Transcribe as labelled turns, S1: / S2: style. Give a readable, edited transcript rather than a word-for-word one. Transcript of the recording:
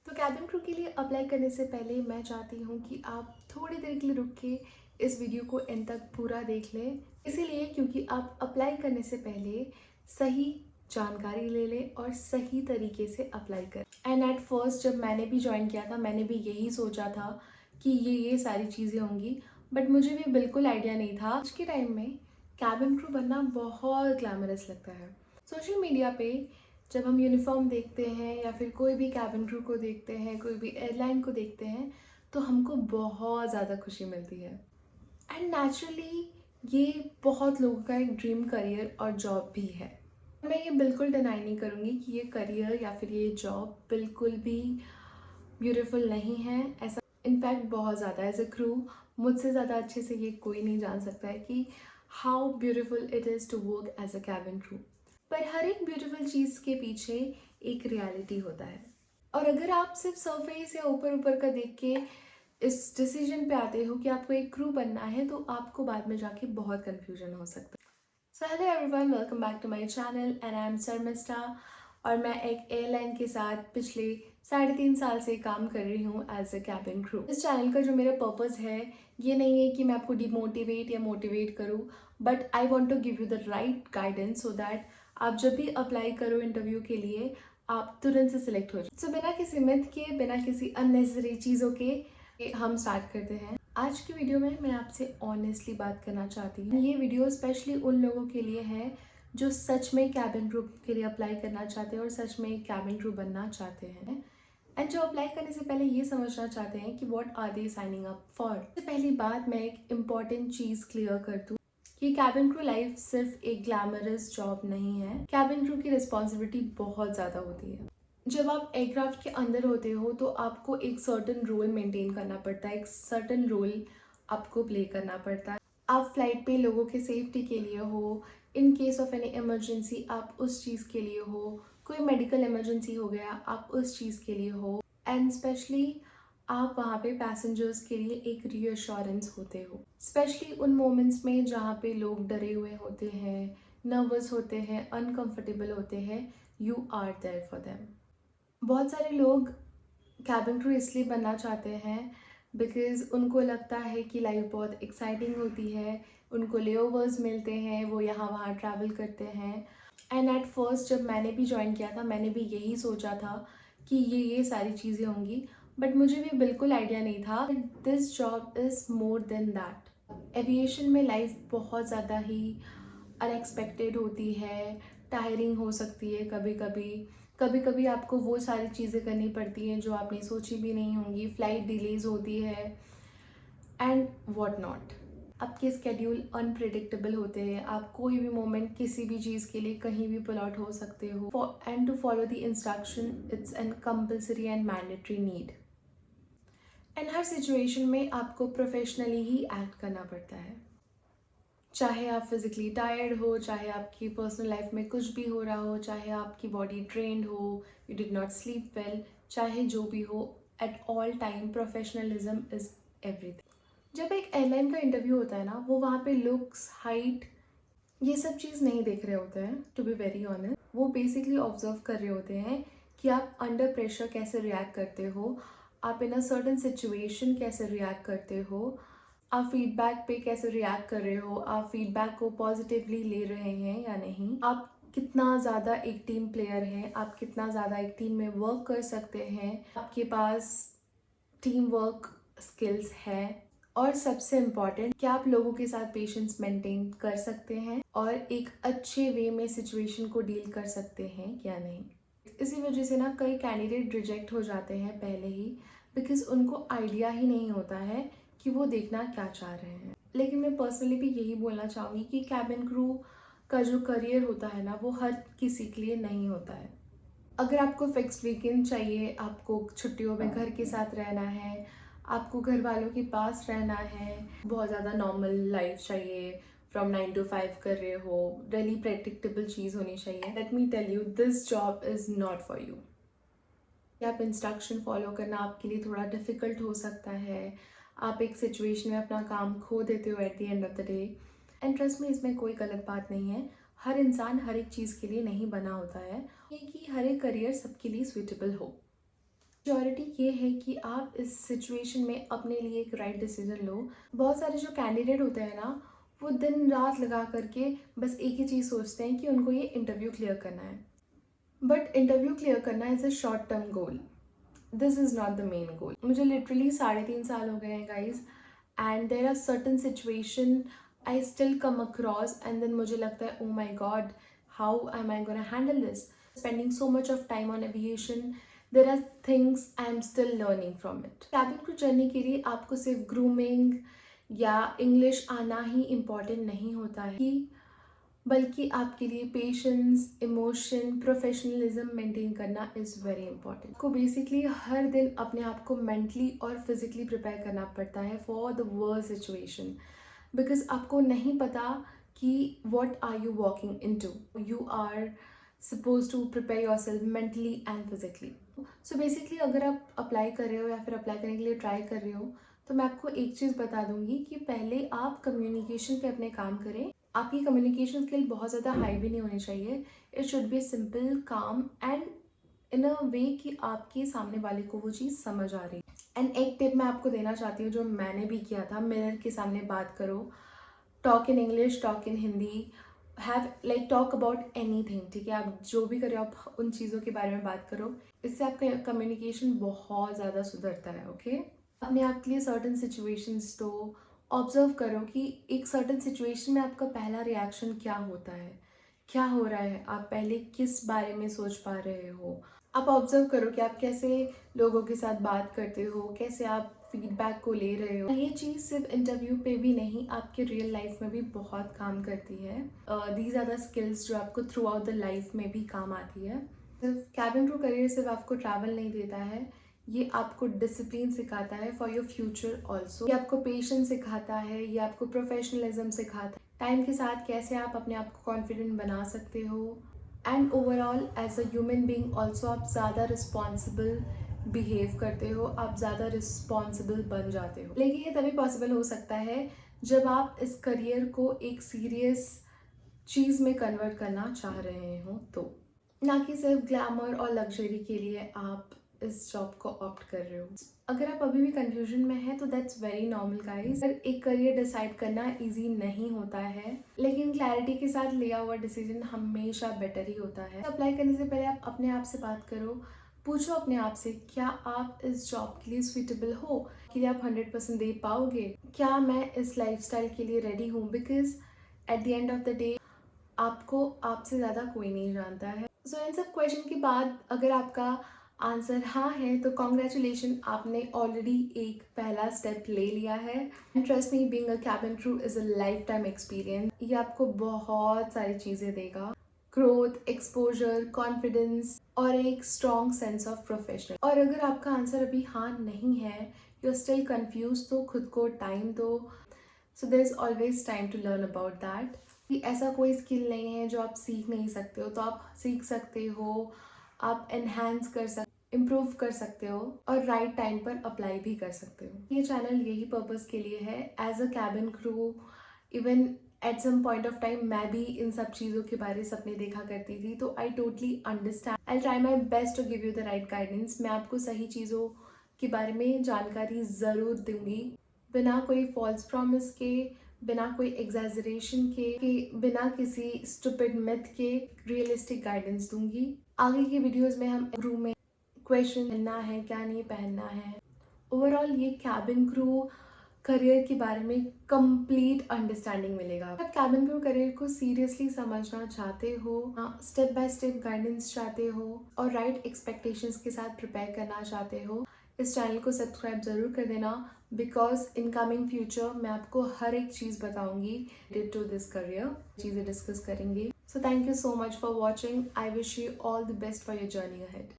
S1: तो cabin crew के लिए अप्लाई करने से पहले मैं चाहती हूँ कि आप थोड़ी देर के लिए रुक के इस वीडियो को एंड तक पूरा देख लें। इसीलिए क्योंकि आप अप्लाई करने से पहले सही जानकारी ले लें और सही तरीके से अप्लाई करें। एंड एट फर्स्ट जब मैंने भी ज्वाइन किया था मैंने भी यही सोचा था कि ये सारी चीज़ें होंगी, बट मुझे भी बिल्कुल आइडिया नहीं था। आज के टाइम में कैबिन क्रू बनना बहुत ग्लैमरस लगता है। सोशल मीडिया पे जब हम यूनिफॉर्म देखते हैं या फिर कोई भी कैबिन क्रू को देखते हैं, कोई भी एयरलाइन को देखते हैं, तो हमको बहुत ज़्यादा खुशी मिलती है। एंड नेचुरली ये बहुत लोगों का एक ड्रीम करियर और जॉब भी है। मैं ये बिल्कुल डिनाई नहीं करूँगी कि ये करियर या फिर ये जॉब बिल्कुल भी ब्यूटीफुल नहीं है। ऐसा इनफैक्ट बहुत ज़्यादा एज अ क्रू मुझसे ज़्यादा अच्छे से ये कोई नहीं जान सकता है कि how beautiful it is to work as a cabin crew. पर हर एक ब्यूटीफुल चीज़ के पीछे एक रियलिटी होता है, और अगर आप सिर्फ सरफेस या ऊपर ऊपर का देख के इस डिसीजन पे आते हो कि आपको एक क्रू बनना है, तो आपको बाद में जाके बहुत कन्फ्यूजन हो सकता है। So hello everyone, welcome back to my channel and I am Sharmishtha, और मैं एक एयरलाइन के साथ पिछले 3.5 साल से काम कर रही हूँ एज अ कैबिन क्रू। इस चैनल का जो मेरा पर्पस है, ये नहीं है कि मैं आपको डिमोटिवेट या मोटिवेट करूँ, but I want to give you the right guidance so that आप जब भी अप्लाई करो इंटरव्यू के लिए, आप तुरंत से सिलेक्ट हो जाए। सो बिना किसी मिथ के, बिना किसी अननेसेसरी चीज़ों के हम स्टार्ट करते हैं। आज की वीडियो में मैं आपसे ऑनेस्टली बात करना चाहती हूँ। ये वीडियो स्पेशली उन लोगों के लिए है जो सच में कैबिन क्रू के लिए अप्लाई करना चाहते हैं और सच में कैबिन क्रू बनना चाहते हैं, एंड जो अप्लाई करने से पहले ये समझना चाहते हैं कि what are they signing up for. सबसे पहली बात मैं एक इम्पॉर्टेंट चीज़ क्लियर कर दूँ कि कैबिन क्रू लाइफ सिर्फ एक ग्लैमरस जॉब नहीं है। कैबिन क्रू की रिस्पॉन्सिबिलिटी बहुत ज़्यादा होती है। जब आप एयरक्राफ्ट के अंदर होते हो तो आपको एक सर्टन रोल मेंटेन करना पड़ता है, एक सर्टन रोल आपको प्ले करना पड़ता है। आप फ्लाइट पे लोगों के सेफ्टी के लिए हो, in case of any emergency आप उस चीज़ के लिए हो, कोई मेडिकल इमरजेंसी हो गया आप उस चीज़ के लिए हो, एंड स्पेशली आप वहाँ पे पैसेंजर्स के लिए एक रीअश्योरेंस होते हो। स्पेशली उन मोमेंट्स में जहाँ पे लोग डरे हुए होते हैं, नर्वस होते हैं, अनकंफर्टेबल होते हैं, you are there for them. बहुत सारे लोग कैबिन क्रू इसलिए बनना चाहते हैं बिकॉज़ उनको लगता है कि लाइफ बहुत एक्साइटिंग होती है, उनको लेओवर्स मिलते हैं, वो यहाँ वहाँ ट्रैवल करते हैं। एंड एट फर्स्ट जब मैंने भी ज्वाइन किया था मैंने भी यही सोचा था कि ये सारी चीज़ें होंगी, बट मुझे भी बिल्कुल आइडिया नहीं था। This job is more than that. Aviation में लाइफ बहुत ज़्यादा ही अनएक्सपेक्टेड होती है, टायरिंग हो सकती है कभी कभी। कभी कभी आपको वो सारी चीज़ें करनी पड़ती हैं जो आपने सोची भी नहीं होंगी, फ्लाइट डिलेज होती है एंड व्हाट नॉट। आपके स्केड्यूल अनप्रिडिक्टेबल होते हैं, आप कोई भी मोमेंट किसी भी चीज़ के लिए कहीं भी पुल आउट हो सकते हो। And to follow the instruction it's an compulsory and mandatory need. And हर सिचुएशन में आपको प्रोफेशनली ही एक्ट करना पड़ता है, चाहे आप फिजिकली टायर्ड हो, चाहे आपकी पर्सनल लाइफ में कुछ भी हो रहा हो, चाहे आपकी बॉडी ट्रेन्ड हो, you did not sleep well, चाहे जो भी हो, at all time professionalism is everything. जब एक एयरलाइन का इंटरव्यू होता है ना, वो वहाँ पे लुक्स, हाइट, ये सब चीज़ नहीं देख रहे होते हैं। टू बी वेरी ऑनेस्ट, वो बेसिकली ऑब्जर्व कर रहे होते हैं कि आप अंडर प्रेशर कैसे रिएक्ट करते हो, आप इन अ सर्टन सिचुएशन कैसे रिएक्ट करते हो, आप फीडबैक पे कैसे रिएक्ट कर रहे हो, आप फीडबैक को पॉजिटिवली ले रहे हैं या नहीं, आप कितना ज़्यादा एक टीम प्लेयर हैं, आप कितना ज़्यादा एक टीम में वर्क कर सकते हैं, आपके पास टीम वर्क स्किल्स है, और सबसे इम्पॉर्टेंट कि आप लोगों के साथ पेशेंस मेंटेन कर सकते हैं और एक अच्छे वे में सिचुएशन को डील कर सकते हैं या नहीं। इसी वजह से ना कई कैंडिडेट रिजेक्ट हो जाते हैं पहले ही, बिकॉज उनको आइडिया ही नहीं होता है कि वो देखना क्या चाह रहे हैं। लेकिन मैं पर्सनली भी यही बोलना चाहूँगी कि कैबिन क्रू का जो करियर होता है ना, वो हर किसी के लिए नहीं होता है। अगर आपको फिक्स्ड वीकेंड चाहिए, आपको छुट्टियों में घर के साथ रहना है, आपको घर वालों के पास रहना है, बहुत ज़्यादा नॉर्मल लाइफ चाहिए, फ्रॉम 9 to 5 कर रहे हो, डेली प्रेडिक्टेबल चीज़ होनी चाहिए, let me tell you this job is not for you. आप इंस्ट्रक्शन फॉलो करना आपके लिए थोड़ा डिफ़िकल्ट हो सकता है, आप एक सिचुएशन में अपना काम खो देते हो at the end of the day. And trust में, इसमें कोई गलत बात नहीं है। हर इंसान हर एक चीज़ के लिए नहीं बना होता है, ये कि हर एक करियर सबके लिए सूटेबल हो। मेजॉरिटी ये है कि आप इस सिचुएशन में अपने लिए एक राइट डिसीजन लो। बहुत सारे जो कैंडिडेट होते हैं ना, वो दिन रात लगा करके बस एक ही चीज़ सोचते हैं कि उनको ये इंटरव्यू क्लियर करना है। बट इंटरव्यू क्लियर करना is a short term goal, this is not the main goal. मुझे लिटरली 3.5 साल हो गए हैं guys, and there are certain situation I still come across and then मुझे लगता है, oh my god, how am I gonna handle this, spending so much of time on aviation, there are things I am still learning from it. Cabin crew journey के लिए आपको सिर्फ grooming या English आना ही important नहीं होता है, बल्कि आपके लिए पेशेंस, इमोशन, प्रोफेशनलिज्म मेंटेन करना इज़ वेरी इंपॉर्टेंट। को बेसिकली हर दिन अपने आप को मेंटली और फिजिकली प्रिपेयर करना पड़ता है for the worst situation, because आपको नहीं पता कि what are you walking in to. You are suppose to prepare yourself mentally and physically. So basically अगर आप अप्लाई कर रहे हो या फिर अप्लाई करने के लिए ट्राई कर रहे हो, तो मैं आपको एक चीज़ बता दूंगी कि पहले आप कम्युनिकेशन पे अपने काम करें। आपकी कम्युनिकेशन स्किल बहुत ज़्यादा हाई भी नहीं होनी चाहिए। इट शुड बी सिंपल, काम एंड इन अ वे कि आपके सामने वाले को वो चीज़ समझ आ रही है। एंड एक टिप मैं आपको देना चाहती हूँ जो मैंने भी किया था, मिरर के सामने बात करो, talk in English, talk in Hindi, have like talk about any thing, ठीक है। आप जो भी करें आप उन चीज़ों के बारे में बात करो, इससे आपका कम्युनिकेशन बहुत ज़्यादा सुधरता है। ओके, अपने आप के लिए सर्टन सिचुएशंस तो ऑब्जर्व करो कि एक सर्टन सिचुएशन में आपका पहला रिएक्शन क्या होता है, क्या हो रहा है, आप पहले किस बारे में सोच पा रहे हो। आप ऑब्जर्व करो कि आप कैसे लोगों के साथ बात करते हो, कैसे आप फीडबैक को ले रहे हो। ये चीज़ सिर्फ इंटरव्यू पे भी नहीं, आपके रियल लाइफ में भी बहुत काम करती है। दीज आर द स्किल्स जो आपको थ्रू आउट द लाइफ में भी काम आती है। सिर्फ कैबिन क्रू करियर सिर्फ आपको ट्रैवल नहीं देता है, ये आपको डिसिप्लिन सिखाता है फॉर योर फ्यूचर ऑल्सो। ये आपको पेशेंस सिखाता है, ये आपको प्रोफेशनलिज्म सिखाता है, टाइम के साथ कैसे आप अपने आप को कॉन्फिडेंट बना सकते हो। And overall as a human being also आप ज़्यादा रिस्पॉन्सिबल बिहेव करते हो, आप ज़्यादा रिस्पॉन्सिबल बन जाते हो। लेकिन ये तभी पॉसिबल हो सकता है जब आप इस करियर को एक सीरियस चीज़ में कन्वर्ट करना चाह रहे हो, तो ना कि सिर्फ ग्लैमर और लग्जरी के लिए आप इस जॉब को ऑप्ट कर रहे हो। अगर आप अभी भी कंफ्यूजन में हैं तो दैट्स वेरी नॉर्मल गाइस। एक करियर डिसाइड करना इजी नहीं होता है, लेकिन क्लैरिटी के साथ लिया हुआ डिसीजन हमेशा बेटर ही होता है। अप्लाई करने से पहले आप अपने आप से बात करो, पूछो अपने आप से क्या आप इस जॉब के लिए सुइटेबल हो, कि आप 100% दे पाओगे, क्या मैं इस लाइफस्टाइल के लिए रेडी हूँ। Because at the end of the day आपको आपसे ज़्यादा कोई नहीं जानता है। सो इन सब क्वेश्चन के बाद अगर आपका आंसर हाँ है तो कॉन्ग्रेचुलेशन, आपने ऑलरेडी एक पहला स्टेप ले लिया है। And trust me, being a cabin crew is a life time experience. ये आपको बहुत सारी चीज़ें देगा, ग्रोथ, एक्सपोजर, कॉन्फिडेंस और एक स्ट्रॉन्ग सेंस ऑफ प्रोफेशनल। और अगर आपका आंसर अभी हाँ नहीं है, यू आर स्टिल कन्फ्यूज, तो खुद को टाइम दो। So there is always time to learn about that. कि ऐसा कोई स्किल नहीं है जो आप सीख नहीं सकते हो, तो आप सीख सकते हो, आप एनहांस कर सकते, इम्प्रूव कर सकते हो और राइट टाइम पर अप्लाई भी कर सकते हो। ये चैनल यही पर्पस के लिए है। As a cabin crew, even at some point of time मैं भी इन सब चीज़ों के बारे सपने देखा करती थी, तो I totally understand. I try my best to give you the right guidance. मैं आपको सही चीज़ों के बारे में जानकारी ज़रूर दूंगी, बिना कोई फॉल्स प्रॉमिस के, बिना कोई एग्जैजरेशन के, बिना किसी स्टूपिड मिथ के रियलिस्टिक गाइडेंस दूंगी। आगे की वीडियोस में हम क्रू में क्वेश्चन पहनना है, क्या नहीं पहनना है, ओवरऑल ये कैबिन क्रू करियर के बारे में कंप्लीट अंडरस्टैंडिंग मिलेगा। आप कैबिन क्रू करियर को सीरियसली समझना चाहते हो, स्टेप बाय स्टेप गाइडेंस चाहते हो और राइट एक्सपेक्टेशंस के साथ प्रिपेयर करना चाहते हो, इस चैनल को सब्सक्राइब जरूर कर देना। बिकॉज इन कमिंग फ्यूचर मैं आपको हर एक चीज़ बताऊंगी रिलेटेड टू दिस करियर, चीज़ें डिस्कस करेंगे। So thank you so much for watching. I wish you all the best for your journey ahead.